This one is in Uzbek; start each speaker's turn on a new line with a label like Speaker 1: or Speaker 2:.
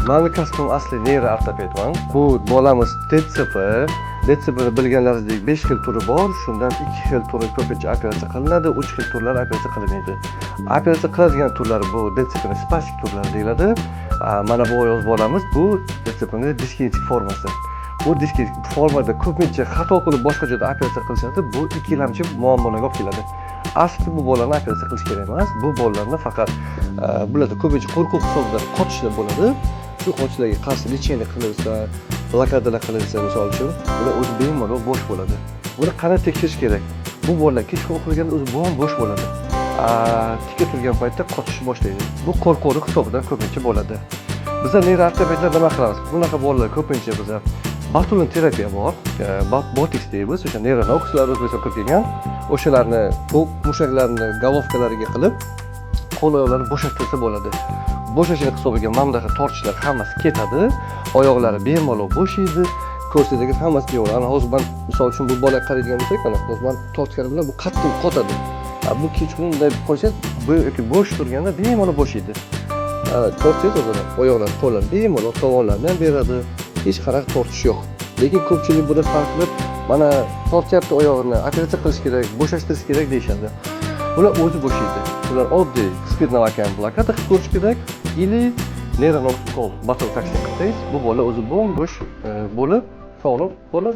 Speaker 1: Mani kasbim asli neyroortopedman. Bu bolamiz DTP. DTPni bilganlaringizdek 5 xil turi bor. Shundan 2 xil turi ko'pincha operatsiya qilinadi, 3 xil turlar operatsiya qilinmaydi. Operatsiya qiladigan turlar bu DTPni spastik turlari deyiladi. Mana bu yoz bolamiz bu DTPni diskinetik formasi. Bu diskinetik formada ko'pincha xato qilib boshqa joyda operatsiya qilishadi. Bu ikkilamchi muammolarga olib keladi. Aslida bu bolalarni operatsiya qilish kerak emas. Bu bolalarni faqat bularda ko'pincha qo'rquv hisobidan qochishlar bo'ladi. Shu qochishlarga qarshi lecheniya qilinsa, blokadalar qilinsa, misol uchun, ular o'zi bemalol bo'sh bo'ladi. Buni qanday tekshirish kerak? Bu bolalar kechqurun uxlaganda o'zi bo'sh bo'ladi. Tikka turgan paytda qochish boshlaydi. Bu qo'rquvlik hisobidan ko'pincha bo'ladi. Bizlar neyroortopedlar nima qilamiz? Bunaqa bolalar ko'pincha bizlar botulin terapiya bor. Botox deymiz, o'sha neyronokslar o'zbekistonga kirib kelgan. O'shalarni to'q mushaklarni головкалariga qilib, qo'l oyoqlarni bo'shatirsa bo'ladi. Bo'shashlik hisobiga mamlaqa tortishlar hammasi ketadi. Oyoqlari bemalol bo'shaydi. Ko'rsadagi hammasi bemalol. Hozir men misol uchun bu bolaga qaraydigan bo'lsak, mana hozir men tortganim bilan bu qattiq qotadi. Bu kechqurun bunday qo'ysa, bu yoki bo'sh turganda bemalol bo'shaydi. Tortsangiz o'zini oyoqlar, qo'llar bemalol tovonlardan beradi. Hech qanaqa tortish yo'q. Lekin ko'pchilik buni farq qilib, mana tortyapti oyog'ini, operatsiya qilish kerak, bo'shashtirish kerak deyshadi. Ular o'zi bo'shaydi. Ular oddiy spidnovakan blokada qilib ko'rish kerak, ili neyronoksol, botox taksiya qilsangiz, bu bola o'zi bo'sh bo'lib, sog'lom bo'lib